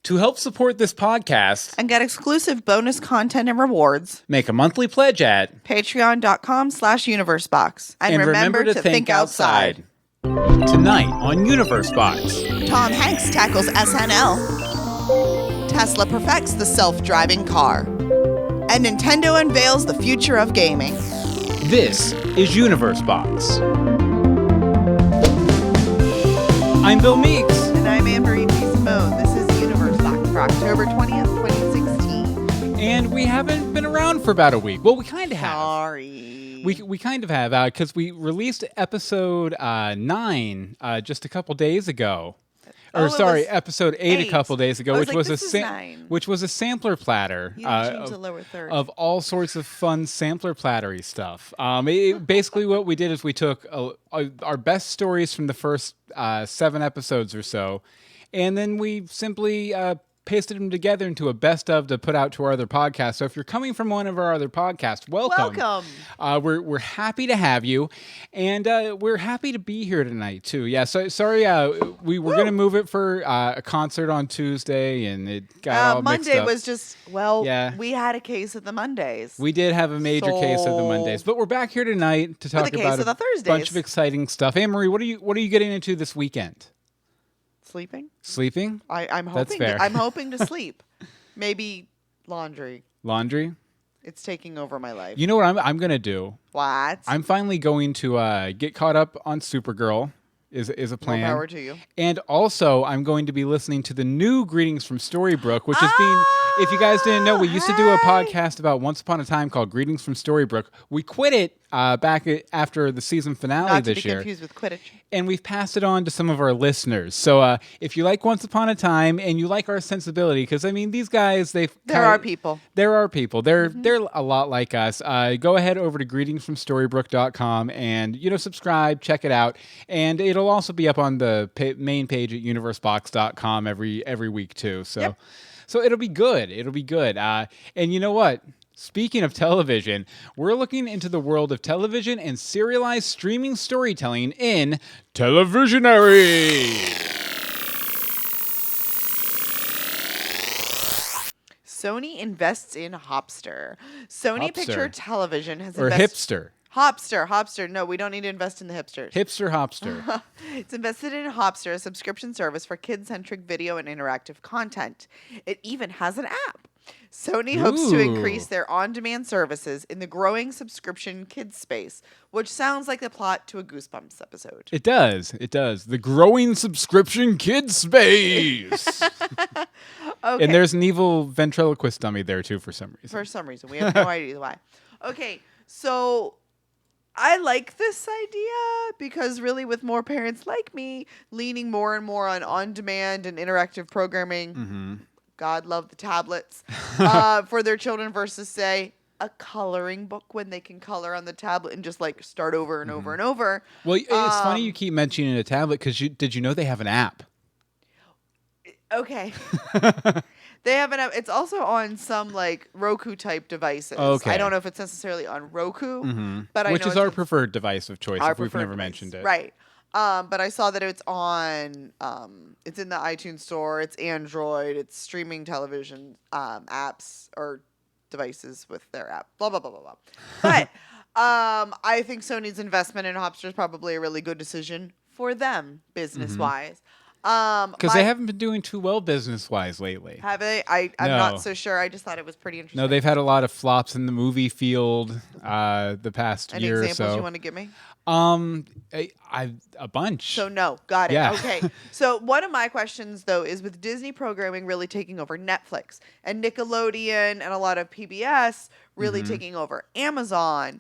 To help support this podcast and get exclusive bonus content and rewards, make a monthly pledge at patreon.com/universebox. And remember to think outside. Tonight on Universe Box. Tom Hanks tackles SNL. Tesla perfects the self-driving car. And Nintendo unveils the future of gaming. This is Universe Box. I'm Bill Meeks. And I'm Anne-Marie P. Simone. This is Universe Box for October 20th, 2016. And we haven't been around for about a week. Well, we kind of have. Sorry. We kind of have, because we released episode 9 just a couple days ago. Episode 8 a couple days ago, which was a sampler platter of all sorts of fun sampler plattery stuff. Basically, what we did is we took our best stories from the first 7 episodes or so, and then we simply pasted them together into a best of to put out to our other podcasts. So if you're coming from one of our other podcasts, welcome. We're happy to have you, and we're happy to be here tonight too. Yeah, so sorry, we were going to move it for a concert on Tuesday, and it got all mixed up. Monday was just we had a case of the Mondays. We did have a major case of the Mondays, but we're back here tonight to talk about a bunch of exciting stuff. Anne-Marie, what are you getting into this weekend? Sleeping? I'm hoping. That's fair. I'm hoping to sleep. Maybe laundry. Laundry? It's taking over my life. You know what I'm going to do? What? I'm finally going to get caught up on Supergirl. Is a plan. More power to you. And also, I'm going to be listening to the new Greetings from Storybrooke, which has been, if you guys didn't know, we used to do a podcast about Once Upon a Time called Greetings from Storybrooke. We quit it back after the season finale this year. Not to be confused with Quidditch. And we've passed it on to some of our listeners. So if you like Once Upon a Time and you like our sensibility, because, I mean, these guys, There are people. They're a lot like us. Go ahead over to greetingsfromstorybrooke.com and, subscribe, check it out. And it'll also be up on the main page at universebox.com every week, too. So, yep. So it'll be good. And you know what? Speaking of television, we're looking into the world of television and serialized streaming storytelling in Televisionary. Sony invests in Hopster. Sony Picture Television has invested... Hopster. No, we don't need to invest in the hipsters. Hopster. It's invested in Hopster, a subscription service for kid-centric video and interactive content. It even has an app. Sony hopes to increase their on-demand services in the growing subscription kids space, which sounds like the plot to a Goosebumps episode. It does. The growing subscription kids space. Okay. And there's an evil ventriloquist dummy there, too, for some reason. We have no idea why. Okay, so I like this idea because really with more parents like me leaning more and more on on-demand and interactive programming, God love the tablets, for their children versus, say, a coloring book when they can color on the tablet and just like start over and over and over. Well, it's funny you keep mentioning a tablet because did you know they have an app? Okay. They have an app. It's also on some like Roku type devices. Okay. I don't know if it's necessarily on Roku, but which is our preferred device of choice if we've never mentioned it. Right. But I saw that it's on, it's in the iTunes store, it's Android, it's streaming television apps or devices with their app, blah, blah, blah, blah, blah. But I think Sony's investment in Hopster is probably a really good decision for them, business-wise. Because they haven't been doing too well business-wise lately. Have they? I'm not so sure. I just thought it was pretty interesting. No, they've had a lot of flops in the movie field the past year or so. Any examples you want to give me? A bunch. So no, got it. Yeah. Okay. So one of my questions though is with Disney programming really taking over Netflix and Nickelodeon and a lot of PBS really taking over Amazon,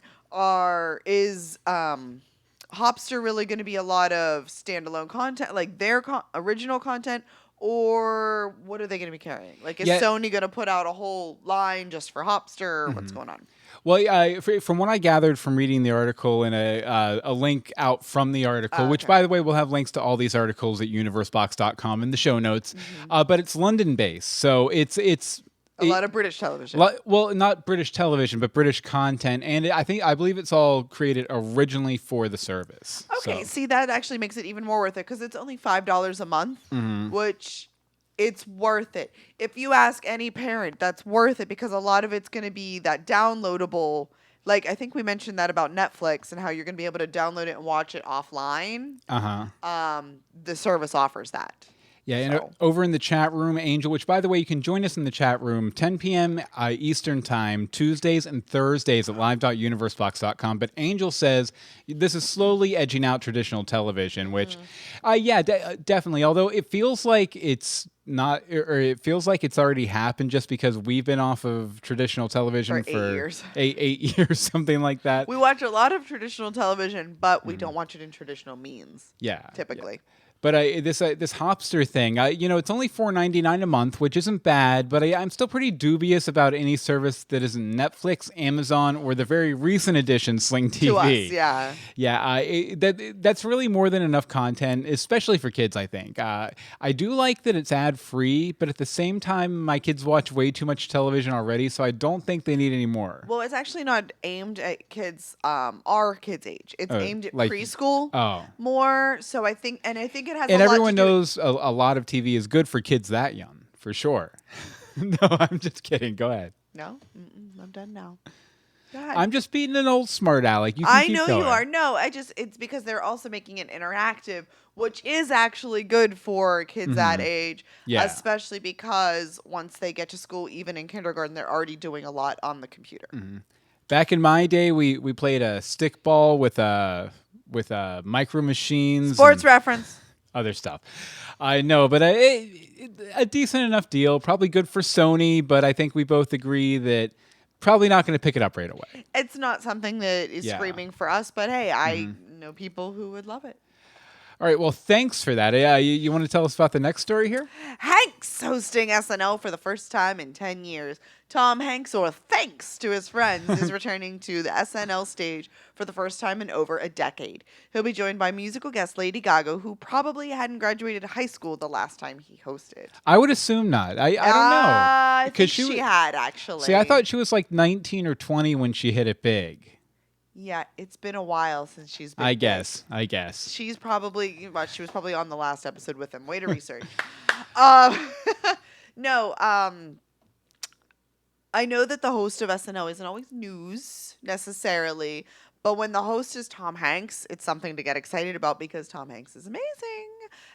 is Hopster really going to be a lot of standalone content, like their original content, or what are they going to be carrying? Like, is Sony going to put out a whole line just for Hopster, or what's going on? Well, from what I gathered from reading the article and a link out from the article, which, by the way, we'll have links to all these articles at universebox.com in the show notes, but it's London-based, so it's A lot of British television. Well, not British television, but British content. And I believe it's all created originally for the service. Okay, see, that actually makes it even more worth it because it's only $5 a month, which it's worth it. If you ask any parent, that's worth it because a lot of it's going to be that downloadable. Like, I think we mentioned that about Netflix and how you're going to be able to download it and watch it offline. The service offers that. Yeah, and over in the chat room, Angel, which, by the way, you can join us in the chat room, 10 p.m. Eastern Time, Tuesdays and Thursdays at live.universebox.com. But Angel says this is slowly edging out traditional television, which, definitely. Although it feels like it's not, or it feels like it's already happened just because we've been off of traditional television for 8 years. 8 years, something like that. We watch a lot of traditional television, but we don't watch it in traditional means. Yeah. Typically. Yeah. But this Hopster thing, it's only $4.99 a month, which isn't bad. But I'm still pretty dubious about any service that isn't Netflix, Amazon, or the very recent addition, Sling TV. To us, yeah. Yeah, that's really more than enough content, especially for kids, I think. I do like that it's ad-free, but at the same time, my kids watch way too much television already, so I don't think they need any more. Well, it's actually not aimed at kids our kids' age. It's aimed at preschool more. So I think it has and everyone knows a lot of TV is good for kids that young, for sure. No, I'm just kidding. Go ahead. No, I'm done now. Go ahead. I'm just being an old smart aleck. You can I keep know going. you are. No, it's because they're also making it interactive, which is actually good for kids that age. Yeah. Especially because once they get to school, even in kindergarten, they're already doing a lot on the computer. Mm-hmm. Back in my day, we played a stickball with micro machines. Sports reference. Other stuff. I know, but a decent enough deal. Probably good for Sony, but I think we both agree that probably not going to pick it up right away. It's not something that is screaming for us, but hey, I know people who would love it. All right, well, thanks for that. You want to tell us about the next story here? Hanks hosting SNL for the first time in 10 years. Tom Hanks, or thanks to his friends, is returning to the SNL stage for the first time in over a decade. He'll be joined by musical guest Lady Gaga, who probably hadn't graduated high school the last time he hosted. I would assume not. I don't know. I think she had, actually. See, I thought she was like 19 or 20 when she hit it big. Yeah, it's been a while since she's been I big. guess. She was probably on the last episode with him. Way to research. No, I know that the host of SNL isn't always news necessarily, but when the host is Tom Hanks, it's something to get excited about because Tom Hanks is amazing.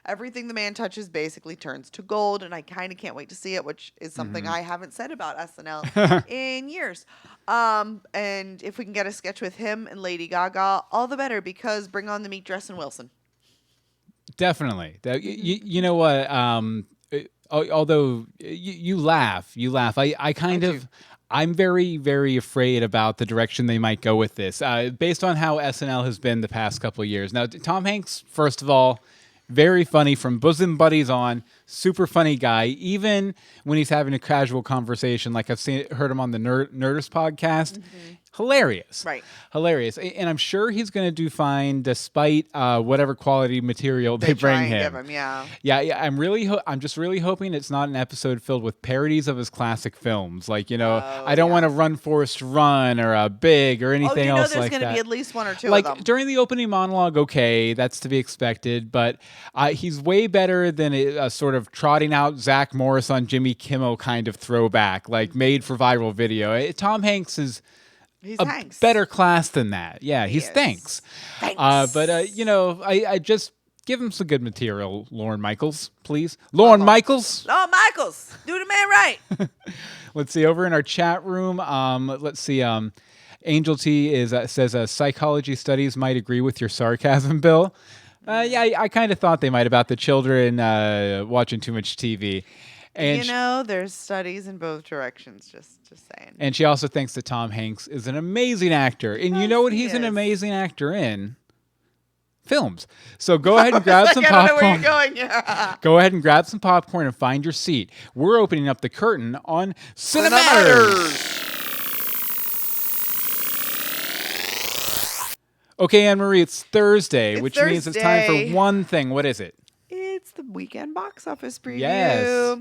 Everything the man touches basically turns to gold, and I kind of can't wait to see it, which is something I haven't said about SNL in years. And if we can get a sketch with him and Lady Gaga, all the better, because bring on the meat dress and Wilson. Definitely. You know what? Although you laugh. I'm very, very afraid about the direction they might go with this, based on how SNL has been the past couple of years. Now, Tom Hanks, first of all, very funny from bosom buddies on, super funny guy. Even when he's having a casual conversation, like I've heard him on the Nerdist podcast. Hilarious. Right. Hilarious. And I'm sure he's going to do fine despite whatever quality material they bring him. Give him. Yeah. Yeah. I'm just really hoping it's not an episode filled with parodies of his classic films. Like, I don't want to Run Forrest Run or Big or anything else like that. There's going to be at least one or two like of them. During the opening monologue, okay, that's to be expected. But he's way better than a sort of trotting out Zach Morris on Jimmy Kimmel kind of throwback, like made for viral video. Tom Hanks is... He's Hanks. Better class than that. Yeah, he's Thanks. But I just give him some good material, Lorne Michaels, please. Lorne Michaels, do the man right. Let's see, over in our chat room, let's see, Angel T says psychology studies might agree with your sarcasm, Bill. I kind of thought they might about the children watching too much TV. And there's studies in both directions, just saying. And she also thinks that Tom Hanks is an amazing actor. And you know what he's an amazing actor in? Films. So go ahead and grab some popcorn. I don't know where you're going here. Go ahead and grab some popcorn and find your seat. We're opening up the curtain on Cinematters. Okay, Anne-Marie, it's Thursday, which means it's time for one thing. What is it? It's the weekend box office preview. Yes.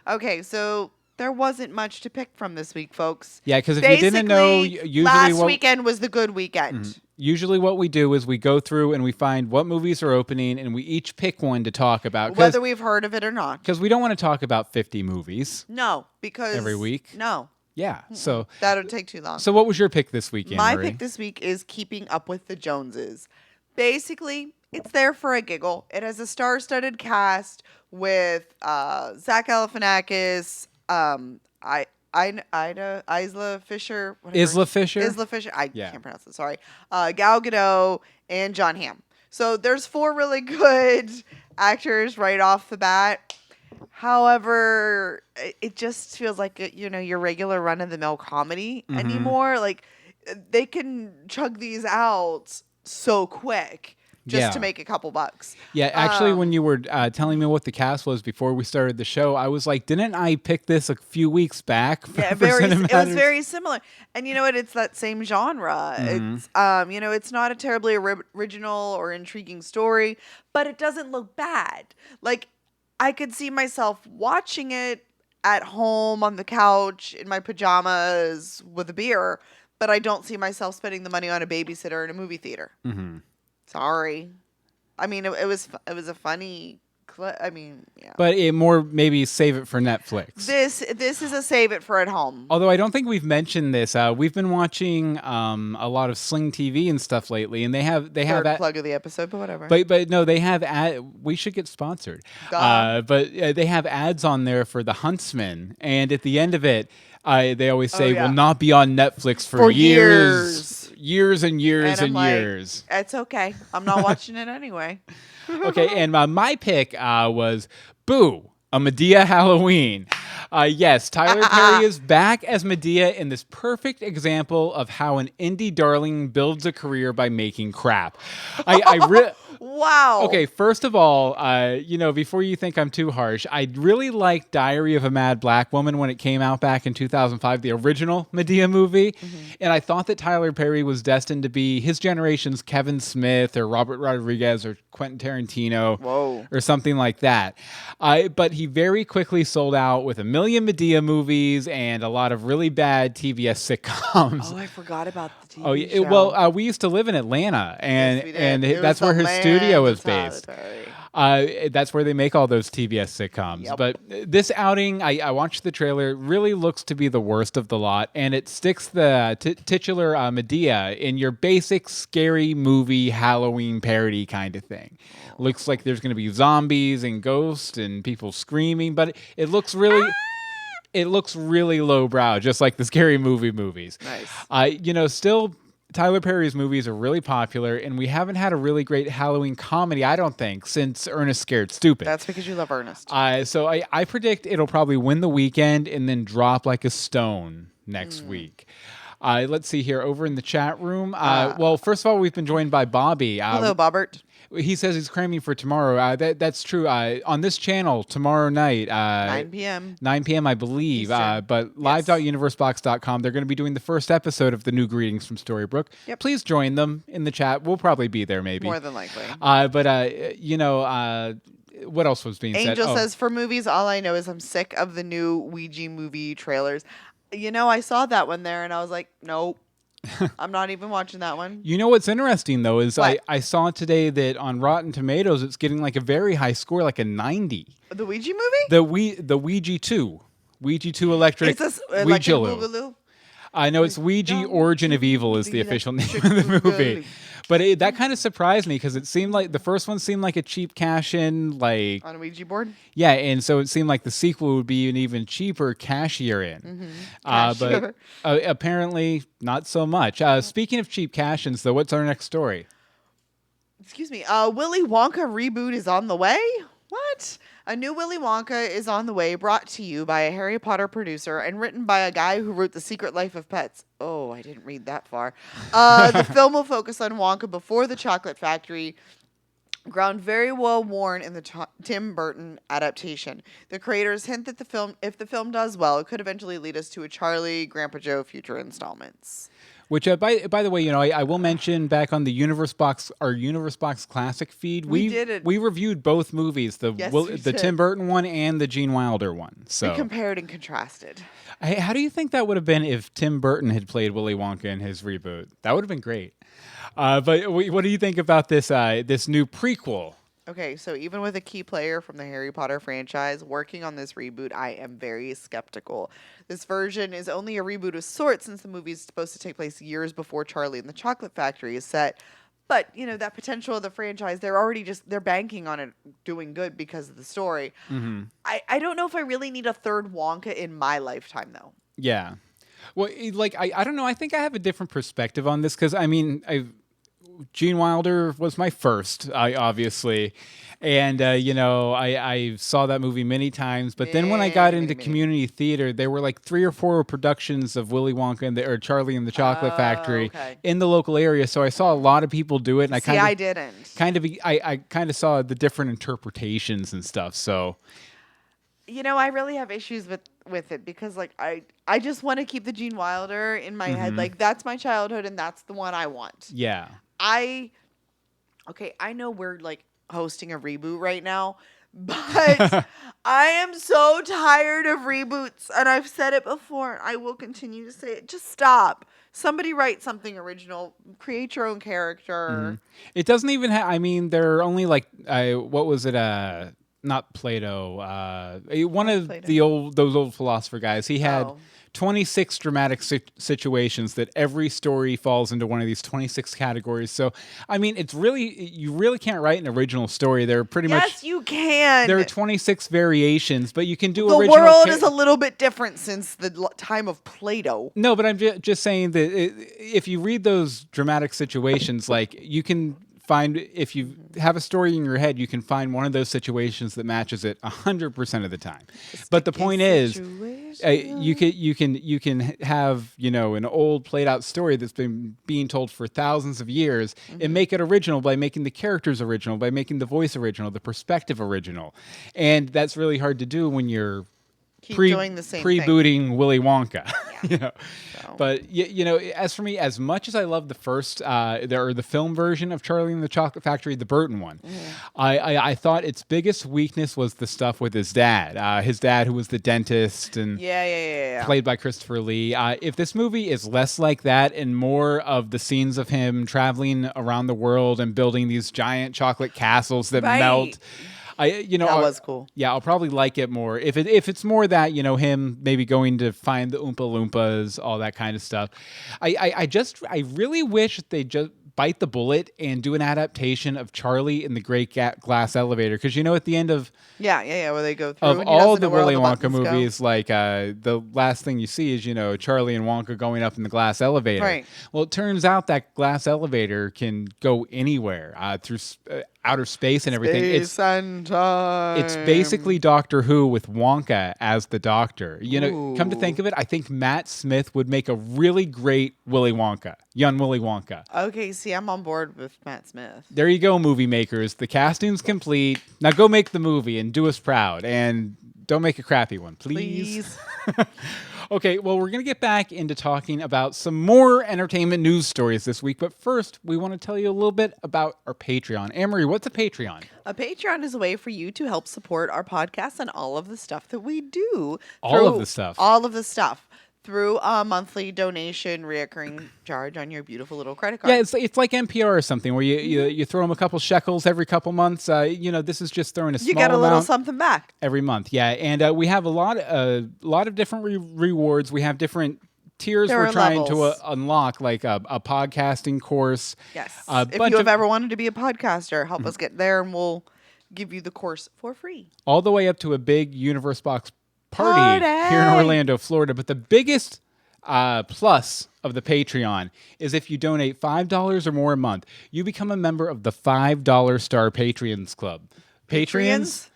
Okay, so there wasn't much to pick from this week, folks. Yeah, because if you didn't know, usually last weekend was the good weekend. Usually what we do is we go through and we find what movies are opening and we each pick one to talk about. Whether we've heard of it or not. Because we don't want to talk about 50 movies. No, because... every week. No. Yeah, so... that would take too long. So what was your pick this weekend, My Marie? pick this week is Keeping Up with the Joneses. Basically, it's there for a giggle. It has a star-studded cast with Zach Galifianakis, Isla Fisher. Isla Fisher? Isla Fisher. I can't pronounce it. Sorry. Gal Gadot and John Hamm. So there's 4 really good actors right off the bat. However, it just feels like your regular run-of-the-mill comedy anymore. Like they can chug these out so quick. Just to make a couple bucks. Yeah, actually, when you were telling me what the cast was before we started the show, I was like, didn't I pick this a few weeks back? Yeah, it was very similar. And you know what? It's that same genre. It's it's not a terribly original or intriguing story, but it doesn't look bad. Like I could see myself watching it at home on the couch in my pajamas with a beer, but I don't see myself spending the money on a babysitter in a movie theater. Mm-hmm. Sorry. I mean, it was a funny clip. I mean, yeah. But it more maybe save it for Netflix. This is a save it for at home. Although I don't think we've mentioned this. We've been watching a lot of Sling TV and stuff lately, and they have plug of the episode, but whatever. But no, they have we should get sponsored. But they have ads on there for The Huntsman, and at the end of it, they always say will not be on Netflix for years and years and years. It's okay. I'm not watching it anyway. Okay, and my pick was Boo, a Madea Halloween. Yes, Tyler Perry is back as Madea in this perfect example of how an indie darling builds a career by making crap. Wow. Okay, first of all, before you think I'm too harsh, I really liked Diary of a Mad Black Woman when it came out back in 2005, the original Madea movie. Mm-hmm. And I thought that Tyler Perry was destined to be his generation's Kevin Smith or Robert Rodriguez or Quentin Tarantino or something like that. But he very quickly sold out with 1 million Madea movies and a lot of really bad TBS sitcoms. Oh, I forgot about the TV show. Well, we used to live in Atlanta, and that's where his studio is based. That's where they make all those TBS sitcoms. Yep. But this outing, I watched the trailer, it really looks to be the worst of the lot, and it sticks the titular Madea in your basic scary movie Halloween parody kind of thing. Looks like there's going to be zombies and ghosts and people screaming, but it looks really... It looks really lowbrow, just like the scary movie movies. Nice. Still, Tyler Perry's movies are really popular, and we haven't had a really great Halloween comedy, I don't think, since Ernest Scared Stupid. That's because you love Ernest. So I predict it'll probably win the weekend and then drop like a stone next week. Let's see here, over in the chat room. Well, first of all, we've been joined by Bobby. Hello, Bobbert. He says he's cramming for tomorrow. That's true. On this channel tomorrow night, 9 p.m. 9 p.m. I believe. But live.universebox.com, they're going to be doing the first episode of the new Greetings from Storybrooke. Yep. Please join them in the chat. We'll probably be there, maybe. More than likely. What else was being said? Angel says, for movies, all I know is I'm sick of the new Ouija movie trailers. I saw that one there, and I was like, nope. I'm not even watching that one. You know what's interesting, though, is I saw today that on Rotten Tomatoes, it's getting like a very high score, like a 90. The Ouija movie? The Ouija 2. Ouija 2 Electric Ouija Loo. I know it's Ouija Origin of Evil is the official name of the movie. But that kind of surprised me because it seemed like the first one seemed like a cheap cash-in, like... On a Ouija board? Yeah, and so it seemed like the sequel would be an even cheaper cashier-in. Mm-hmm. But apparently not so much. Speaking of cheap cash-ins, though, what's our next story? Excuse me. Willy Wonka reboot is on the way? What? A new Willy Wonka is on the way, brought to you by a Harry Potter producer and written by a guy who wrote The Secret Life of Pets. Oh, I didn't read that far. The film will focus on Wonka before the Chocolate Factory, ground very well worn in the Tim Burton adaptation. The creators hint that if the film does well, it could eventually lead us to a Charlie, Grandpa Joe future installments. Which, by the way, I will mention back on the Universe Box, our Universe Box Classic feed, we reviewed both movies, the Tim Burton one and the Gene Wilder one. So we compared and contrasted. Hey, how do you think that would have been if Tim Burton had played Willy Wonka in his reboot? That would have been great. But what do you think about this new prequel? Okay, so even with a key player from the Harry Potter franchise working on this reboot, I am very skeptical. This version is only a reboot of sorts since the movie is supposed to take place years before Charlie and the Chocolate Factory is set. But, that potential of the franchise, they're banking on it doing good because of the story. Mm-hmm. I don't know if I really need a third Wonka in my lifetime, though. Yeah. Well, I don't know. I think I have a different perspective on this because, Gene Wilder was my first, obviously. And, I saw that movie many times. But then when I got into community theater, there were like 3 or 4 productions of Willy Wonka or Charlie and the Chocolate Factory in the local area. So I saw a lot of people do it. And I didn't. I kind of saw the different interpretations and stuff. So, I really have issues with it because I just want to keep the Gene Wilder in my head. Like, that's my childhood and that's the one I want. Yeah. I know we're hosting a reboot right now, but I am so tired of reboots, and I've said it before, and I will continue to say it. Just stop. Somebody write something original. Create your own character. Mm-hmm. It doesn't even have, there are only what was it? Not Plato. One of Plato. Those old philosopher guys. He had 26 dramatic situations that every story falls into one of these 26 categories. So, it's you really can't write an original story. There are pretty much... Yes, you can. There are 26 variations, but you can do the original... The world is a little bit different since the time of Plato. No, but I'm just saying that if you read those dramatic situations, you can... if you have a story in your head, you can find one of those situations that matches it 100% of the time. But the point is, you can have an old played out story that's been being told for thousands of years and make it original by making the characters original, by making the voice original, the perspective original, and that's really hard to do when you're doing the same pre-booting Willy Wonka. Yeah. But as for me, as much as I love the first the film version of Charlie and the Chocolate Factory, the Burton one, I thought its biggest weakness was the stuff with his dad. His dad, who was the dentist and played by Christopher Lee. If this movie is less like that and more of the scenes of him traveling around the world and building these giant chocolate castles that melt. That was cool. Yeah, I'll probably like it more if it's more that him maybe going to find the Oompa Loompas, all that kind of stuff. I really wish they just bite the bullet and do an adaptation of Charlie in the Great Glass Elevator, because at the end of where they go through of all the Willy Wonka movies, the last thing you see is Charlie and Wonka going up in the glass elevator. Right. Well, it turns out that glass elevator can go anywhere through outer space and everything. Space and time. It's basically Doctor Who with Wonka as the Doctor. Come to think of it, I think Matt Smith would make a really great Willy Wonka, young Willy Wonka. Okay, see, I'm on board with Matt Smith. There you go, movie makers. The casting's complete. Now go make the movie and do us proud. And don't make a crappy one, please. Okay, well, we're going to get back into talking about some more entertainment news stories this week. But first, we want to tell you a little bit about our Patreon. Anne-Marie, what's a Patreon? A Patreon is a way for you to help support our podcast and all of the stuff that we do. All of the stuff. Through a monthly donation, reoccurring charge on your beautiful little credit card. Yeah, it's like NPR or something where you throw them a couple shekels every couple months. This is just throwing a small amount. You get a little something back every month. Yeah, and we have a lot of different rewards. We have different tiers we're trying to unlock, like a podcasting course. Yes. If you have ever wanted to be a podcaster, help us get there, and we'll give you the course for free. All the way up to a big Universe Box party here in Orlando, Florida. But the biggest plus of the Patreon is if you donate $5 or more a month, you become a member of the $5 Star Patrons Club. Patrons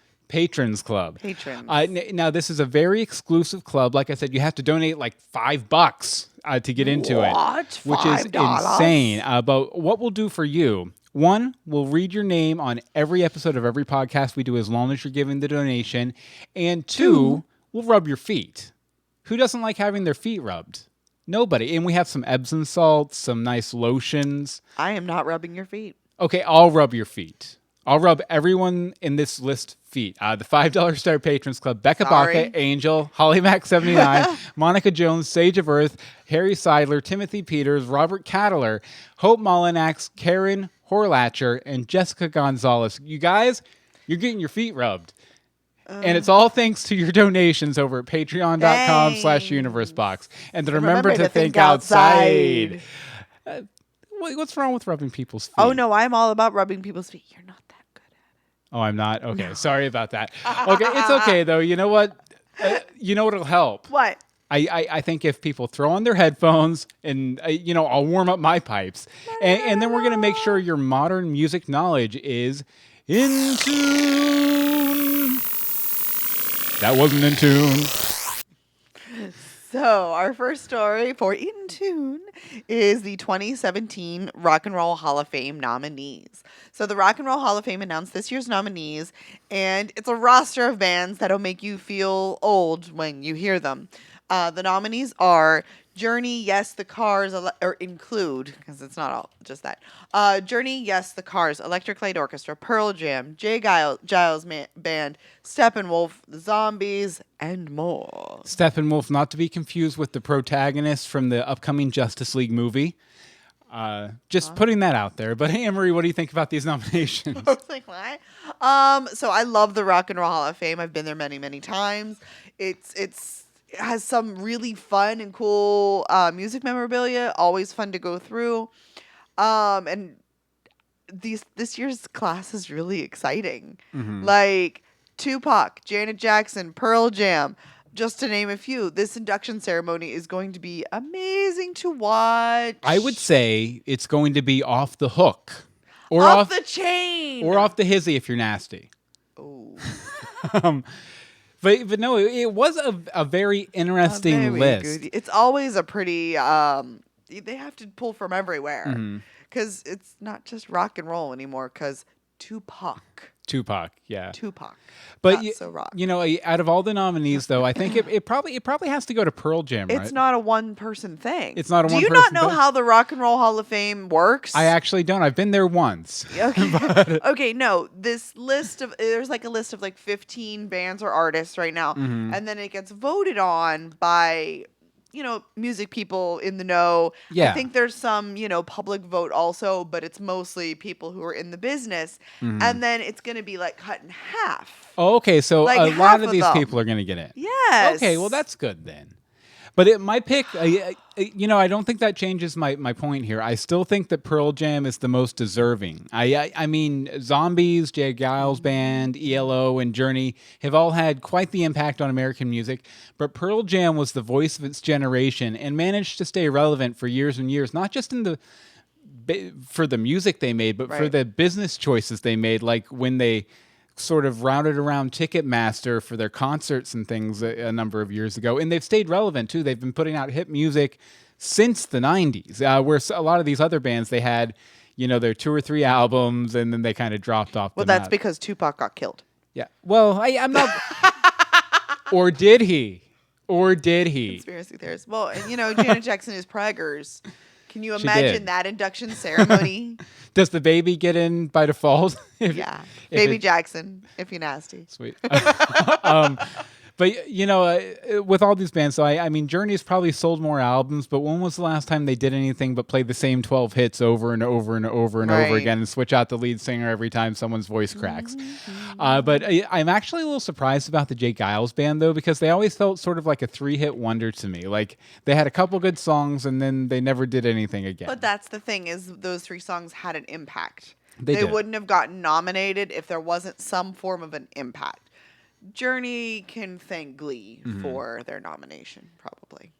Club. Patrons. Now, this is a very exclusive club. Like I said, you have to donate like $5 to get into it, which is insane. But what we'll do for you, one, we'll read your name on every episode of every podcast we do as long as you're giving the donation. And two, we'll rub your feet. Who doesn't like having their feet rubbed? Nobody. And we have some Epsom salts, some nice lotions. I am not rubbing your feet. Okay, I'll rub your feet. I'll rub everyone in this list feet. The $5 Star Patrons Club: Becca Baca, Angel, Holly Mac 79, Monica Jones, Sage of Earth, Harry Seidler, Timothy Peters, Robert Cattler, Hope Mullinax, Karen Horlatcher, and Jessica Gonzalez. You guys, you're getting your feet rubbed. And it's all thanks to your donations over at patreon.com/universebox. And then remember to think outside. What's wrong with rubbing people's feet? Oh, no, I'm all about rubbing people's feet. You're not that good at it. Oh, I'm not? Okay, no. Sorry about that. Okay, it's okay, though. You know what? You know what'll help? What? I think if people throw on their headphones and, I'll warm up my pipes. And then we're going to make sure your modern music knowledge is in tune. That wasn't in tune. So our first story for In Tune is the 2017 Rock and Roll Hall of Fame nominees. So the Rock and Roll Hall of Fame announced this year's nominees, and it's a roster of bands that'll make you feel old when you hear them. The nominees are Journey, Yes, The Cars, or include, because it's not all just that. Journey, Yes, The Cars, Electric Light Orchestra, Pearl Jam, Jay Giles Band, Steppenwolf, The Zombies, and more. Steppenwolf, not to be confused with the protagonist from the upcoming Justice League movie. Just putting that out there. But hey, Anne-Marie, what do you think about these nominations? I was like, what? So I love the Rock and Roll Hall of Fame. I've been there many, many times. It has some really fun and cool music memorabilia. Always fun to go through. And this year's class is really exciting. Mm-hmm. Like Tupac, Janet Jackson, Pearl Jam, just to name a few. This induction ceremony is going to be amazing to watch. I would say it's going to be off the hook. Or off the chain. Or off the hizzy if you're nasty. Oh. But no, it was a very interesting list. Good. It's always a pretty, they have to pull from everywhere. Because it's not just rock and roll anymore, because Tupac, yeah. Tupac. But so rock. Out of all the nominees, though, I think it probably has to go to Pearl Jam, right? It's not a one-person thing. It's not a one-person thing. Do you not know how the Rock and Roll Hall of Fame works? I actually don't. I've been there once. Okay. Okay, no. There's like a list of like 15 bands or artists right now. Mm-hmm. And then it gets voted on by music people in the know. Yeah. I think there's some, public vote also, but it's mostly people who are in the business. Mm-hmm. And then it's going to be like cut in half. Oh, okay. So like a lot of these people are going to get in. Yes. Okay, well, that's good then. But my pick, I don't think that changes my point here. I still think that Pearl Jam is the most deserving. I mean, Zombies, Jay Giles Band, ELO, and Journey have all had quite the impact on American music, but Pearl Jam was the voice of its generation and managed to stay relevant for years and years, not just for the music they made, but for the business choices they made, like when they sort of routed around Ticketmaster for their concerts and things a number of years ago. And they've stayed relevant, too. They've been putting out hit music since the 90s, where a lot of these other bands, they had, their 2 or 3 albums, and then they kind of dropped off. Well, that's because Tupac got killed. Yeah. Well, I'm not... Or did he? Conspiracy theorists. Well, and, Janet Jackson is preggers. Can you imagine that induction ceremony? Does the baby get in by default? Yeah. Baby Jackson, if you're nasty. Sweet. But, with all these bands, so I mean, Journey's probably sold more albums, but when was the last time they did anything but play the same 12 hits over and over and over and over again and switch out the lead singer every time someone's voice cracks? Mm-hmm. But I'm actually a little surprised about the Jay Giles Band, though, because they always felt sort of like a 3-hit wonder to me. Like, they had a couple good songs, and then they never did anything again. But that's the thing, is those 3 songs had an impact. They wouldn't have gotten nominated if there wasn't some form of an impact. Journey can thank Glee for their nomination, probably.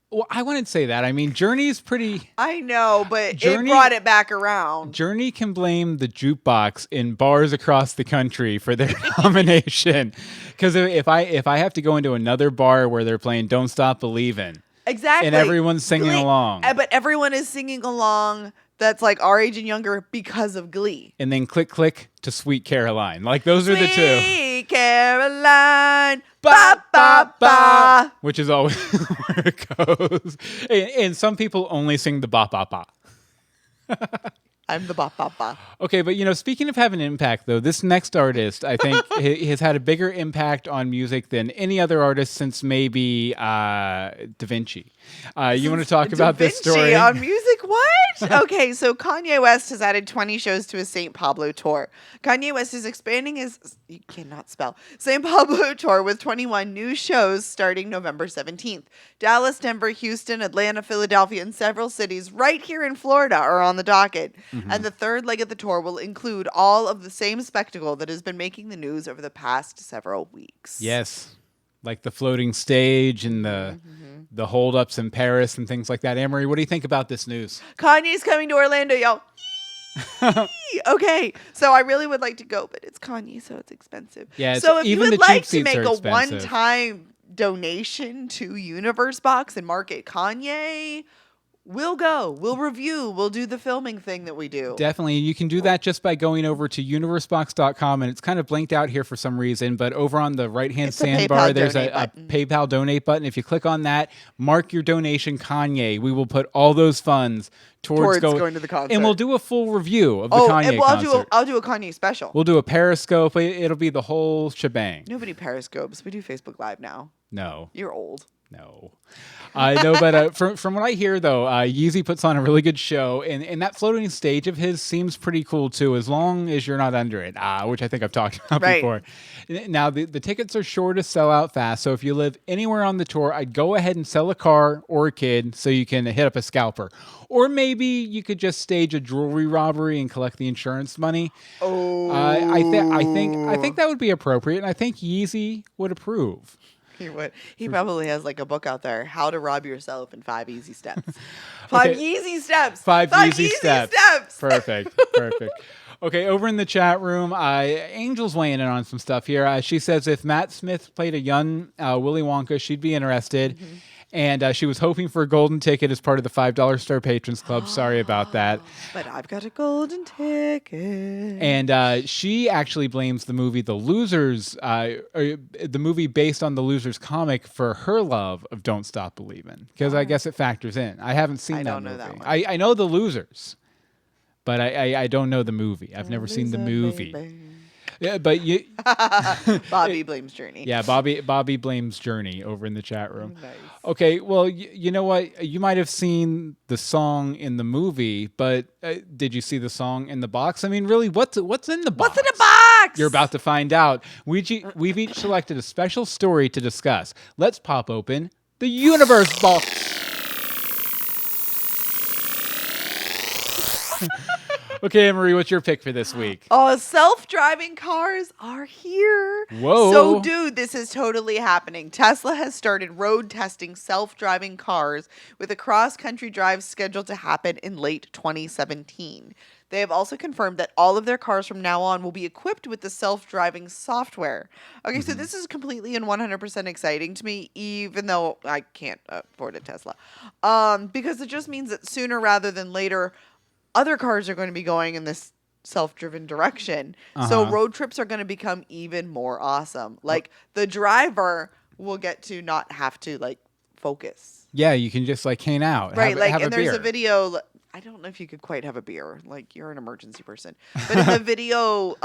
Well, I wouldn't say that. I mean, Journey's pretty... I know, but it brought it back around. Journey can blame the jukebox in bars across the country for their nomination. Because if I have to go into another bar where they're playing Don't Stop Believin'... Exactly. And everyone's singing along. But everyone is singing along that's like our age and younger because of Glee. And then click, click to Sweet Caroline. Like, those are the two. Sweet Caroline. Ba, ba, ba. Which is always where it goes. And some people only sing the ba, ba, ba. I'm the ba, ba, ba. Okay, but speaking of having an impact, though, this next artist, I think, has had a bigger impact on music than any other artist since maybe Da Vinci. You want to talk about this story? on music? What? Okay, so Kanye West has added 20 shows to his St. Pablo tour. Kanye West is expanding his, you cannot spell, St. Pablo tour with 21 new shows starting November 17th. Dallas, Denver, Houston, Atlanta, Philadelphia, and several cities right here in Florida are on the docket. Mm-hmm. And the third leg of the tour will include all of the same spectacle that has been making the news over the past several weeks. Yes. Like the floating stage and the holdups in Paris and things like that. Anne-Marie, what do you think about this news? Kanye's coming to Orlando, y'all. Okay, so I really would like to go, but it's Kanye, so it's expensive. Yeah, so if you would like to make a expensive. one-time donation to Universe Box and market Kanye, we'll go. We'll review. We'll do the filming thing that we do. Definitely. You can do that just by going over to universebox.com, and it's kind of blanked out here for some reason, but over on the right-hand sandbar, there's a PayPal donate button. If you click on that, mark your donation Kanye. We will put all those funds towards going to the concert. And we'll do a full review of the Kanye concert. I'll do a Kanye special. We'll do a Periscope. It'll be the whole shebang. Nobody Periscopes. We do Facebook Live now. No. You're old. No. No, but from what I hear, though, Yeezy puts on a really good show, and that floating stage of his seems pretty cool, too, as long as you're not under it, which I think I've talked about before. Now, the tickets are sure to sell out fast, so if you live anywhere on the tour, I'd go ahead and sell a car or a kid so you can hit up a scalper. Or maybe you could just stage a jewelry robbery and collect the insurance money. Oh. I think that would be appropriate, and I think Yeezy would approve. He would. He probably has like a book out there, How to Rob Yourself in 5 Easy Steps. 5 easy steps. 5 easy steps. Perfect. Okay, over in the chat room, Angel's weighing in on some stuff here. She says if Matt Smith played a young Willy Wonka, she'd be interested. Mm-hmm. And she was hoping for a golden ticket as part of the $5 Star Patrons Club. Sorry about that. But I've got a golden ticket. And she actually blames the movie The Losers, the movie based on The Losers comic, for her love of Don't Stop Believin'. Because I guess it factors in. I haven't seen that movie. I don't know that one. I know The Losers, but I don't know the movie. I've never seen the movie. Baby. Yeah, but you Bobby blames Journey. Yeah, Bobby blames Journey over in the chat room. Nice. Okay, well, you know what? You might have seen the song in the movie, but did you see the song in the box? I mean, really, what's in the box? What's in the box? You're about to find out. We've each selected a special story to discuss. Let's pop open the Universe Box. Okay, Anne-Marie, what's your pick for this week? Oh, self-driving cars are here. Whoa. So, dude, this is totally happening. Tesla has started road testing self-driving cars with a cross-country drive scheduled to happen in late 2017. They have also confirmed that all of their cars from now on will be equipped with the self-driving software. Okay, so this is completely and 100% exciting to me, even though I can't afford a Tesla. Because it just means that sooner rather than later, other cars are going to be going in this self-driven direction. So road trips are going to become even more awesome. Like, the driver will get to not have to, like, focus. Yeah, you can just, like, hang out. Right, have and there's a video. I don't know if you could quite have a beer. Like, you're an emergency person. But in the video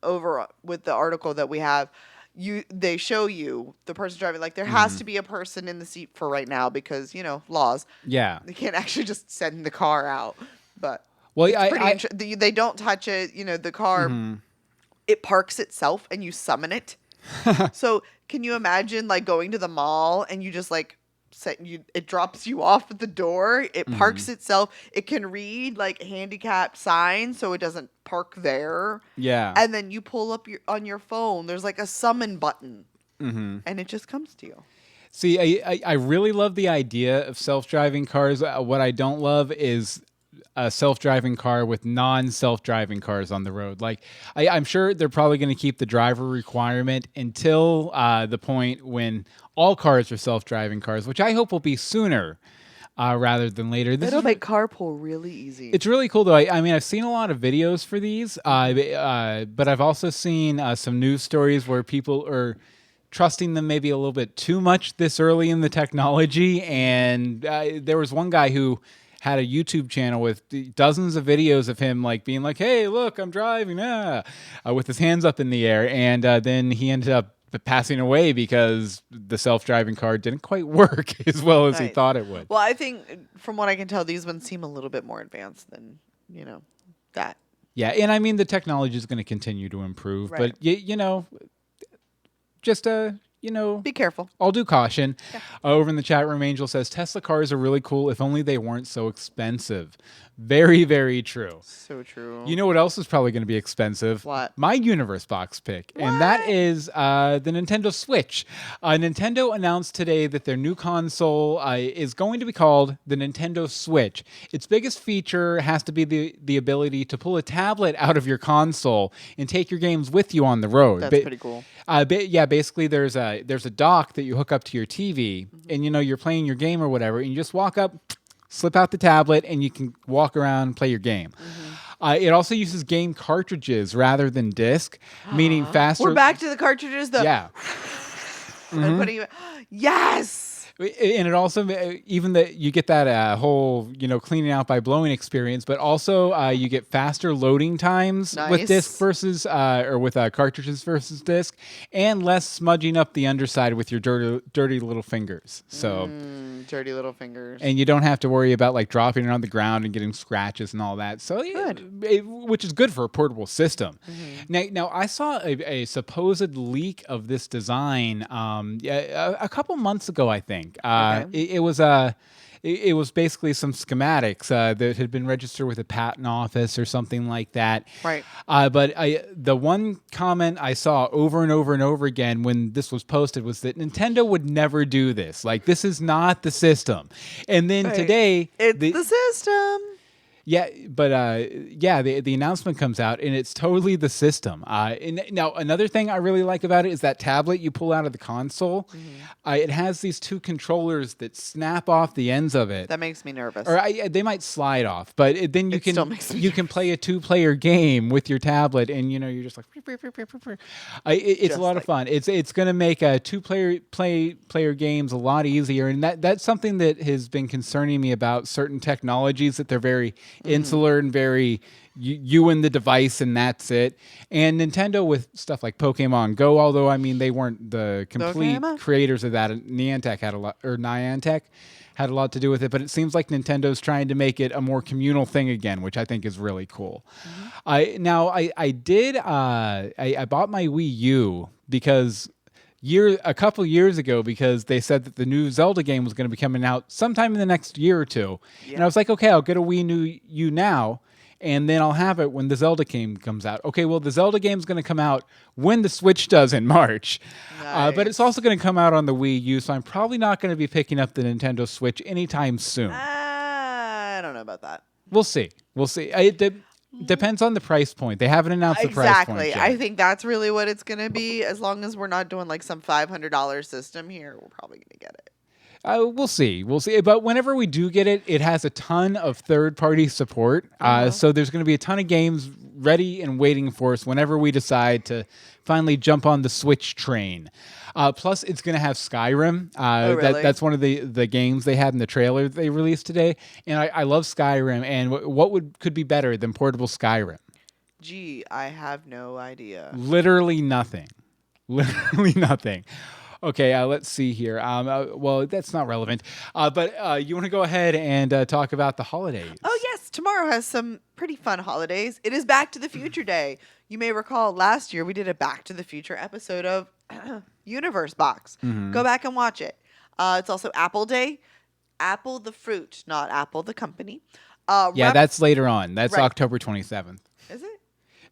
over with the article that we have, they show you the person driving. Like, there has to be a person in the seat for right now because, laws. Yeah. They can't actually just send the car out. But well, they don't touch it. The car, it parks itself and you summon it. So can you imagine like going to the mall and you just like it drops you off at the door. It parks itself. It can read like handicapped signs so it doesn't park there. Yeah. And then you pull up on your phone. There's like a summon button and it just comes to you. See, I really love the idea of self-driving cars. What I don't love is a self-driving car with non-self-driving cars on the road. Like, I'm sure they're probably going to keep the driver requirement until the point when all cars are self-driving cars, which I hope will be sooner rather than later. It'll make carpool really easy. It's really cool, though. I mean, I've seen a lot of videos for these, but I've also seen some news stories where people are trusting them maybe a little bit too much this early in the technology. And there was one guy who had a YouTube channel with dozens of videos of him like being like, "Hey, look, I'm driving," with his hands up in the air, and then he ended up passing away because the self-driving car didn't quite work as well as he thought it would. Well, I think from what I can tell, these ones seem a little bit more advanced than that. Yeah, and I mean the technology is going to continue to improve, but just be careful. All due caution. Yeah. Over in the chat room, Angel says Tesla cars are really cool if only they weren't so expensive. Very, very true. So true. You know what else is probably going to be expensive? What? My Universe Box pick. What? And that is the Nintendo Switch. Nintendo announced today that their new console is going to be called the Nintendo Switch. Its biggest feature has to be the ability to pull a tablet out of your console and take your games with you on the road. That's pretty cool. Basically there's a dock that you hook up to your TV, and you're playing your game or whatever, and you just walk up, slip out the tablet, and you can walk around and play your game. It also uses game cartridges rather than disc, meaning faster. We're back to the cartridges, though. Yeah. Yes. And it also, even that you get that whole, cleaning out by blowing experience, but also you get faster loading times with disc versus, or with cartridges versus disc, and less smudging up the underside with your dirty little fingers. So dirty little fingers. And you don't have to worry about like dropping it on the ground and getting scratches and all that. So, which is good for a portable system. Now I saw a supposed leak of this design a couple months ago, I think. It was basically some schematics that had been registered with a patent office or something like that. Right. But the one comment I saw over and over and over again when this was posted was that Nintendo would never do this. Like, this is not the system. And then today, it's the system. Yeah, but the announcement comes out, and it's totally the system. And now, another thing I really like about it is that tablet you pull out of the console. It has these two controllers that snap off the ends of it. That makes me nervous. Or they might slide off, but then you can play a 2-player game with your tablet, and you're just like. It's a lot of fun. It's going to make 2-player games a lot easier, and that's something that has been concerning me about certain technologies, that they're very insular and very you and the device, and that's it. And Nintendo with stuff like Pokemon Go, although I mean they weren't the complete creators of that. Niantic had a lot to do with it, but it seems like Nintendo's trying to make it a more communal thing again, which I think is really cool. I bought my Wii U because a couple years ago, because they said that the new Zelda game was going to be coming out sometime in the next year or two. And I was like, okay, I'll get a Wii U now, and then I'll have it when the Zelda game comes out. Okay, well, the Zelda game's going to come out when the Switch does in March. But it's also going to come out on the Wii U, so I'm probably not going to be picking up the Nintendo Switch anytime soon. I don't know about that. We'll see. It depends on the price point. They haven't announced the price point yet. I think that's really what it's going to be. As long as we're not doing like some $500 system here, we're probably going to get it. We'll see. But whenever we do get it, it has a ton of third-party support. So there's going to be a ton of games ready and waiting for us whenever we decide to finally jump on the Switch train. Plus, it's going to have Skyrim. Really? That's one of the games they had in the trailer they released today. And I love Skyrim. And what could be better than portable Skyrim? Gee, I have no idea. Literally nothing. Okay, let's see here. Well, that's not relevant. But you want to go ahead and talk about the holidays? Oh, yes. Tomorrow has some pretty fun holidays. It is Back to the Future Day. You may recall last year we did a Back to the Future episode of Universe Box. Go back and watch it. It's also Apple Day. Apple the fruit, not Apple the company. That's later on. That's October 27th. Is it?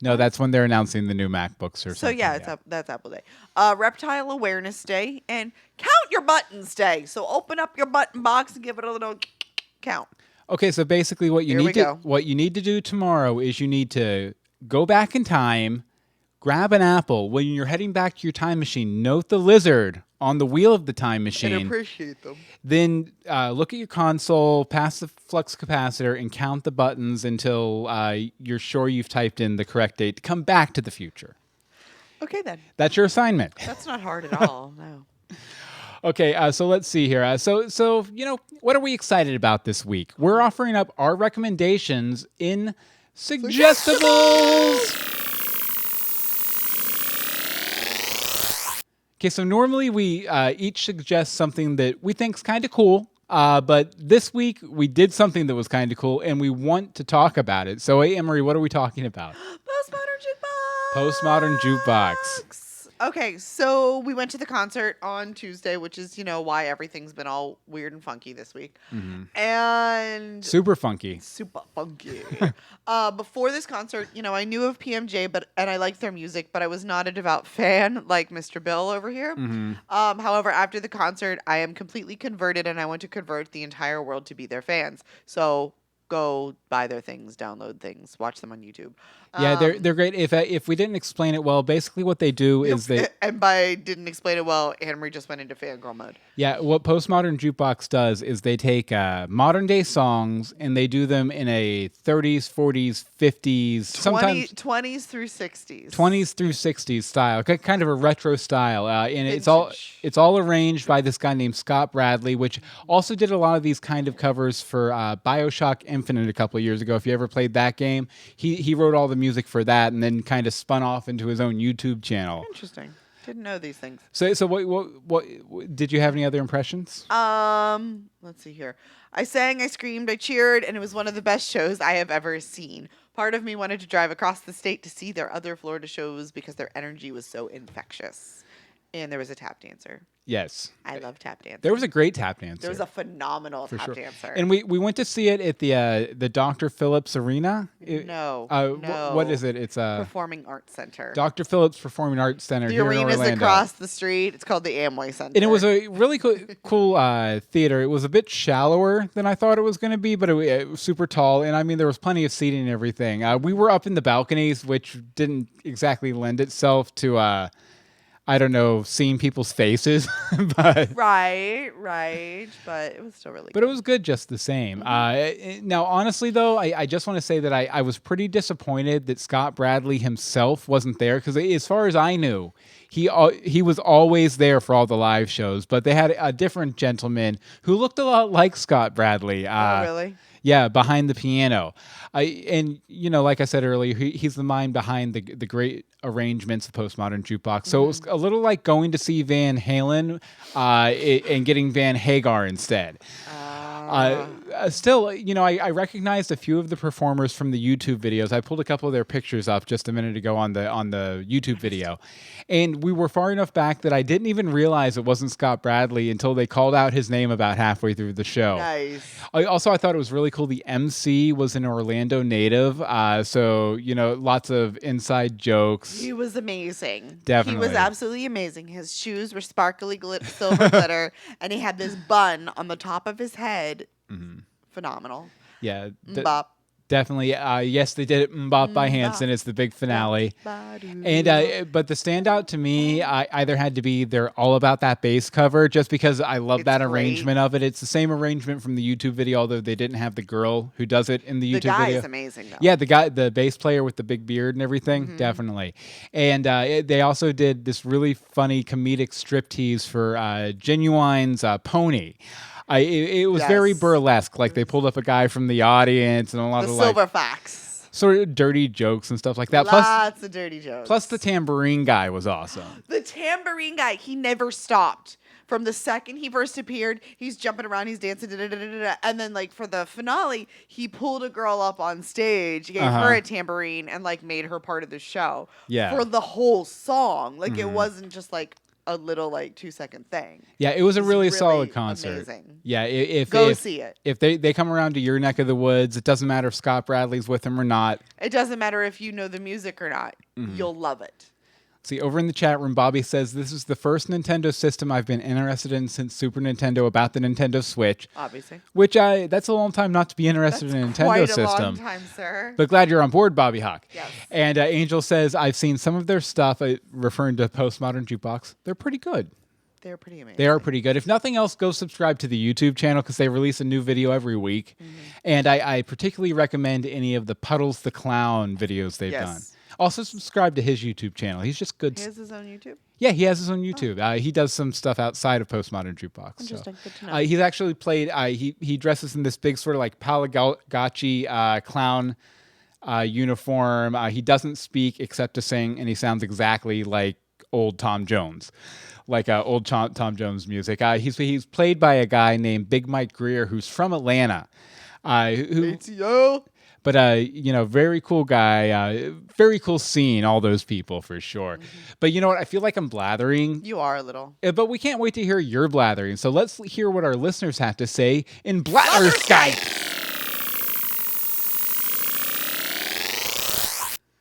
No, that's when they're announcing the new MacBooks or something. So that's Apple Day. Reptile Awareness Day and Count Your Buttons Day. So open up your button box and give it a little count. Okay, so basically what you need to do tomorrow is you need to go back in time, grab an apple. When you're heading back to your time machine, note the lizard on the wheel of the time machine. And appreciate them. Then look at your console, pass the flux capacitor, and count the buttons until you're sure you've typed in the correct date to come back to the future. Okay, then. That's your assignment. That's not hard at all, no. Okay, so let's see here. So what are we excited about this week? We're offering up our recommendations in Suggestibles. Okay, so normally we each suggest something that we think's kind of cool, but this week we did something that was kind of cool, and we want to talk about it. So, hey, Emery, what are we talking about? Postmodern Jukebox. Okay, so we went to the concert on Tuesday, which is, why everything's been all weird and funky this week. Mm-hmm. And super funky. Before this concert, I knew of PMJ, and I liked their music, but I was not a devout fan like Mr. Bill over here. Mm-hmm. However, after the concert, I am completely converted, and I want to convert the entire world to be their fans. So go buy their things, download things, watch them on YouTube. Yeah, they're great. If we didn't explain it well, basically what they do is they... And by didn't explain it well, Anne-Marie just went into fangirl mode. Yeah, what Postmodern Jukebox does is they take modern day songs and they do them in a 30s, 40s, 50s, sometimes 20s through 60s. 20s through 60s style, kind of a retro style. And it's all arranged by this guy named Scott Bradley, which also did a lot of these kind of covers for BioShock Infinite a couple of years ago. If you ever played that game, he wrote all the music for that and then kind of spun off into his own YouTube channel. Interesting. Didn't know these things. So what did you have any other impressions? Let's see here. I sang, I screamed, I cheered, and it was one of the best shows I have ever seen. Part of me wanted to drive across the state to see their other Florida shows because their energy was so infectious. And there was a tap dancer. Yes. I love tap dancing. There was a great tap dancer. There was a phenomenal tap dancer. And we went to see it at the Dr. Phillips Arena. No. What is it? It's a Performing Arts Center. Dr. Phillips Performing Arts Center. The arena's across the street. It's called the Amway Center. And it was a really cool theater. It was a bit shallower than I thought it was going to be, but it was super tall. And I mean, there was plenty of seating and everything. We were up in the balconies, which didn't exactly lend itself to I don't know, seeing people's faces, but right, but it was still really good. But it was good just the same. Now, honestly, though, I just want to say that I was pretty disappointed that Scott Bradley himself wasn't there, because as far as I knew, he was always there for all the live shows, but they had a different gentleman who looked a lot like Scott Bradley. Oh, really? Yeah, behind the piano. And, like I said earlier, he's the mind behind the great arrangements of Postmodern Jukebox. So it was a little like going to see Van Halen and getting Van Hagar instead. Still, I recognized a few of the performers from the YouTube videos. I pulled a couple of their pictures up just a minute ago on the YouTube video. And we were far enough back that I didn't even realize it wasn't Scott Bradley until they called out his name about halfway through the show. Nice. I thought it was really cool. The MC was an Orlando native. So, lots of inside jokes. He was amazing. Definitely. He was absolutely amazing. His shoes were sparkly silver glitter, and he had this bun on the top of his head. Mm-hmm. Either. Yeah. Mbop. Definitely. Yes, they did it. Mbop by Hanson. It's the big finale. And but the standout to me either had to be they're all about that bass cover, just because I love that arrangement of it. It's the same arrangement from the YouTube video, although they didn't have the girl who does it in the YouTube video. The guy is amazing, though. Yeah, the bass player with the big beard and everything. Definitely. And they also did this really funny comedic striptease for Genuine's Pony. It was very burlesque. Like, they pulled up a guy from the audience and a lot of Silver Fox. Sort of dirty jokes and stuff like that. Lots of dirty jokes. Plus, the tambourine guy was awesome. The tambourine guy, he never stopped. From the second he first appeared, he's jumping around, he's dancing, and then, like, for the finale, he pulled a girl up on stage, gave her a tambourine, and, like, made her part of the show. Yeah. For the whole song. Like, it wasn't just, like, a little, like, 2-second thing. Yeah, it was a really solid concert. Amazing. Yeah, Go see it. If they come around to your neck of the woods, it doesn't matter if Scott Bradley's with them or not. It doesn't matter if you know the music or not. You'll love it. See, over in the chat room, Bobby says, this is the first Nintendo system I've been interested in since Super Nintendo about the Nintendo Switch. Obviously. That's a long time not to be interested in a Nintendo system. Quite a long time, sir. But glad you're on board, Bobby Hawk. Yes. And Angel says, I've seen some of their stuff, referring to Postmodern Jukebox. They're pretty good. They're pretty amazing. They are pretty good. If nothing else, go subscribe to the YouTube channel because they release a new video every week. Mm-hmm. And I particularly recommend any of the Puddles the Clown videos they've done. Also subscribe to his YouTube channel. He's just good. He has his own YouTube? Yeah, he has his own YouTube. Oh. He does some stuff outside of Postmodern Jukebox. Interesting. So. Good to know. He's actually played, he dresses in this big sort of like Palagotchi clown uniform. He doesn't speak except to sing, and he sounds exactly like old Tom Jones. Like old Tom Jones music. He's played by a guy named Big Mike Greer, who's from Atlanta. ATL. But, very cool guy, very cool scene, all those people for sure. Mm-hmm. But you know what? I feel like I'm blathering. You are a little. But we can't wait to hear your blathering. So let's hear what our listeners have to say in Blatherskite.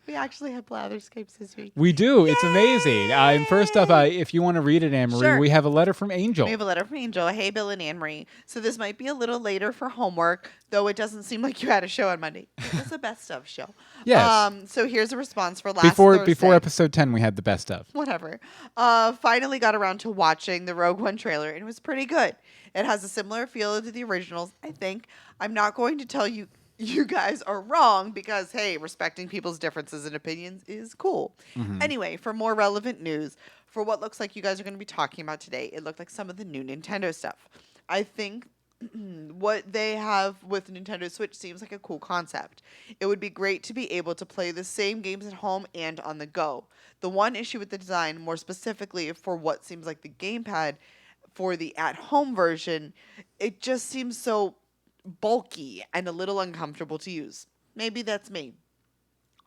We actually have Blatherscapes this week. We do. Yay! It's amazing. And first up, if you want to read it, Anne-Marie, sure. We have a letter from Angel. We have a letter from Angel. Hey, Bill and Anne-Marie. So this might be a little later for homework, though it doesn't seem like you had a show on Monday. It was a best of show. Yes. So here's a response for last Thursday. Before episode 10, we had the best of. Whatever. Finally got around to watching the Rogue One trailer, and it was pretty good. It has a similar feel to the originals, I think. I'm not going to tell you guys are wrong because, hey, respecting people's differences and opinions is cool. Mm-hmm. Anyway, for more relevant news, for what looks like you guys are going to be talking about today, it looked like some of the new Nintendo stuff. I think what they have with Nintendo Switch seems like a cool concept. It would be great to be able to play the same games at home and on the go. The one issue with the design, more specifically for what seems like the gamepad for the at-home version, it just seems so bulky and a little uncomfortable to use. Maybe that's me.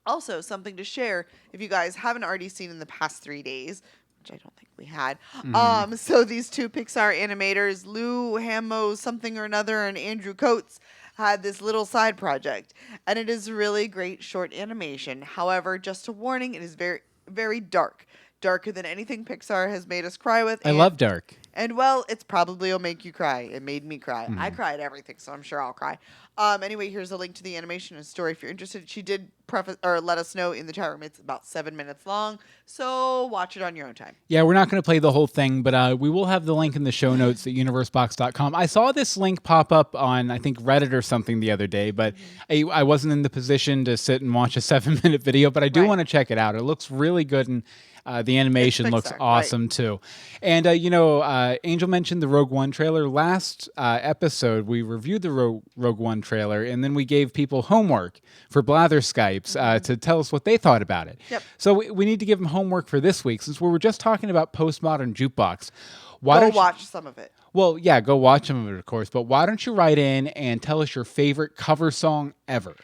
Also, something to share if you guys haven't already seen in the past 3 days, which I don't think we had. Mm-hmm. So these two Pixar animators, Lou Hamo something or another and Andrew Coates, had this little side project. And it is really great short animation. However, just a warning, it is very, very dark. Darker than anything Pixar has made us cry with. I love dark. And, well, it's probably will make you cry. It made me cry. Mm-hmm. I cry at everything, so I'm sure I'll cry. Anyway, here's a link to the animation and story if you're interested. She did let us know in the chat room. It's about 7 minutes long, so watch it on your own time. Yeah, we're not going to play the whole thing, but we will have the link in the show notes at universebox.com. I saw this link pop up on, I think, Reddit or something the other day, but I wasn't in the position to sit and watch a 7-minute video, but I do want to check it out. It looks really good, and the animation looks awesome, too. And, Angel mentioned the Rogue One trailer. Last episode, we reviewed the Rogue One trailer, and then we gave people homework for Blatherscapes to tell us what they thought about it. Yep. So we need to give them homework for this week, since we were just talking about Postmodern Jukebox. Go watch some of it. Well, yeah, go watch some of it, of course. But why don't you write in and tell us your favorite cover song ever?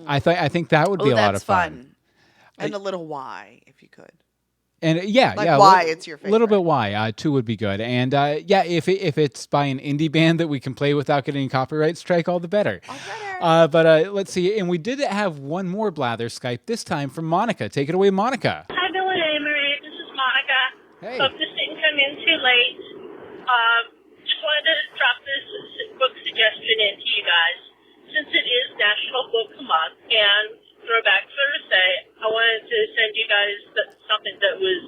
I think that would be a lot of fun. And a little why, if you could. And why it's your favorite. A little bit why, too, would be good. And if it's by an indie band that we can play without getting a copyright strike, all the better. But let's see. And we did have one more Blatherscape, this time from Monica. Take it away, Monica. Hi, Bill and Anne-Marie. This is Monica. Hey. Hope this didn't come in too late. Just wanted to drop this book suggestion in to you guys. Since it is National Book Month and Throwback Thursday, I wanted to send you guys something that was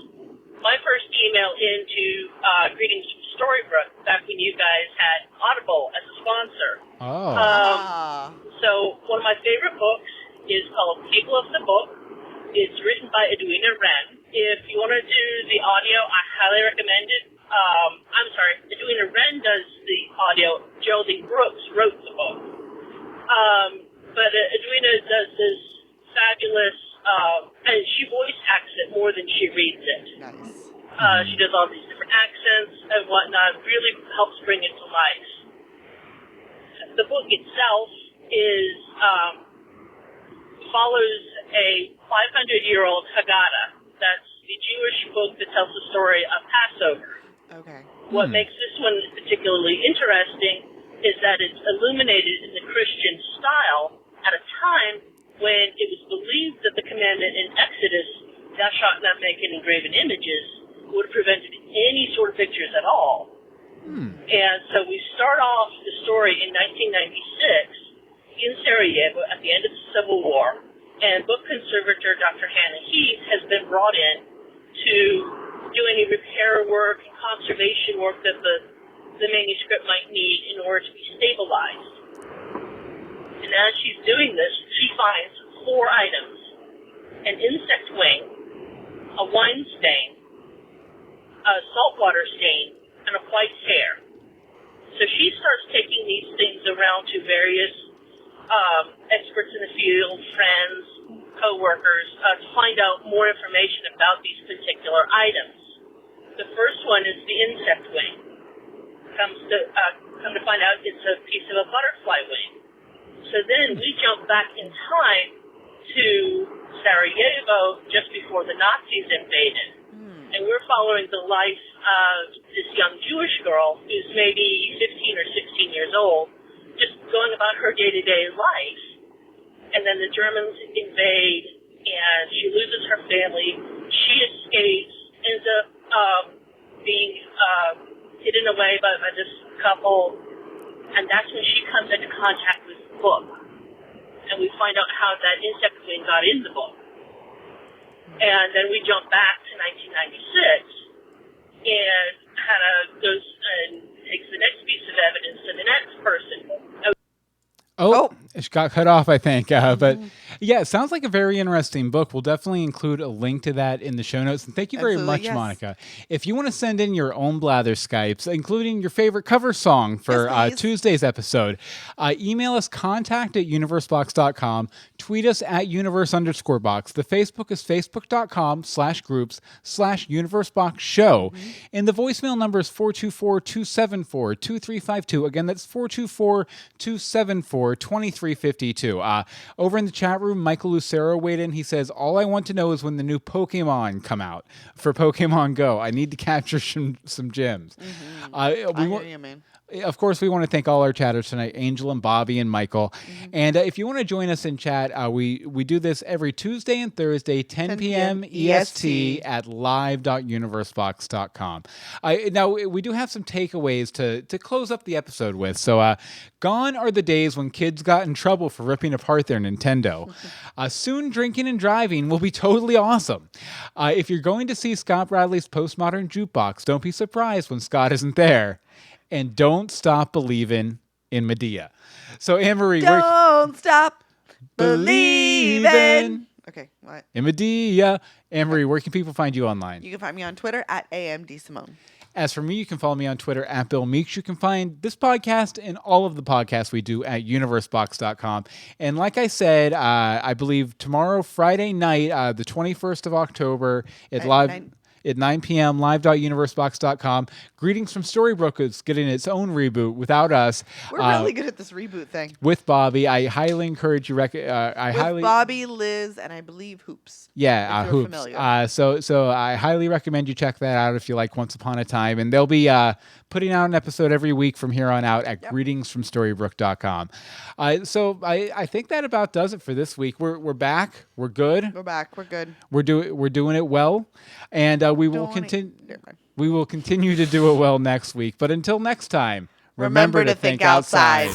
my first email into Greetings from Storybrooke back when you guys had Audible as a sponsor. So one of my favorite books is called People of the Book. It's written by Edwina Wren. If you want to do the audio, I highly recommend it. Edwina Wren does the audio. Geraldine Brooks wrote the book. But Edwina does this fabulous, and she voice acts it more than she reads it. Nice. She does all these different accents and whatnot, really helps bring it to life. The book itself follows a 500-year-old Haggadah. That's the Jewish book that tells the story of Passover. Okay. What makes this one particularly interesting is that it's illuminated in the Christian style at a time when it was believed that the commandment in Exodus got shot not making engraven images, would have prevented any sort of pictures at all. And so we start off the story in 1996 in Sarajevo at the end of the Civil War, and book conservator Dr. Hannah Heath has been brought in to do any repair work and conservation work that the manuscript might need in order to be stabilized. And as she's doing this, she finds 4 items: an insect wing, a wine stain, a saltwater stain, and a white hair. So she starts taking these things around to various experts in the field, friends, co-workers, to find out more information about these particular items. The first one is the insect wing. Come to find out it's a piece of a butterfly wing. So then we jump back in time to Sarajevo just before the Nazis invaded. And we're following the life of this young Jewish girl who's maybe 15 or 16 years old, just going about her day-to-day life. And then the Germans invade, and she loses her family. She escapes, ends up being hidden away by this couple, and that's when she comes into contact with the book. And we find out how that insect wing got in the book. And then we jump back to 1996, and Hannah goes and takes the next piece of evidence to the next person. Oh, it got cut off, I think. But yeah, it sounds like a very interesting book. We'll definitely include a link to that in the show notes. And thank you very much, Monica. If you want to send in your own Blather Skypes, including your favorite cover song for Tuesday's episode, email us contact@universebox.com, tweet us at universe_box. The Facebook is facebook.com/groups/universeboxshow. And the voicemail number is 424-274-2352. Again, that's 424-274-2352. Over in the chat room, Michael Lucero weighed in. He says, all I want to know is when the new Pokemon come out for Pokemon Go. I need to capture some gems. Of course, we want to thank all our chatters tonight, Angel and Bobby and Michael. And if you want to join us in chat, we do this every Tuesday and Thursday, 10 p.m. EST at live.universebox.com. Now, we do have some takeaways to close up the episode with. So, gone are the days when kids got in trouble for ripping apart their Nintendo. Soon, drinking and driving will be totally awesome. If you're going to see Scott Bradley's Postmodern Jukebox, don't be surprised when Scott isn't there. And don't stop believing in Medea. So, Anne-Marie, don't stop believing. Okay, what? In Medea. Anne-Marie, where can people find you online? You can find me on Twitter at AMDSimone. As for me, you can follow me on Twitter at Bill Meeks. You can find this podcast and all of the podcasts we do at universebox.com. And like I said, I believe tomorrow, Friday night, the 21st of October, at 9 p.m., live.universebox.com. Greetings from Storybrooke is getting its own reboot without us. We're really good at this reboot thing. With Bobby. I highly encourage you. Bobby, Liz, and I believe Hoops. Yeah, Hoops. So I highly recommend you check that out if you like Once Upon a Time. And they'll be putting out an episode every week from here on out at greetingsfromstorybrooke.com. So I think that about does it for this week. We're back. We're good. We're back. We're good. We're doing it well. And we will continue to do it well next week. But until next time, remember to think outside.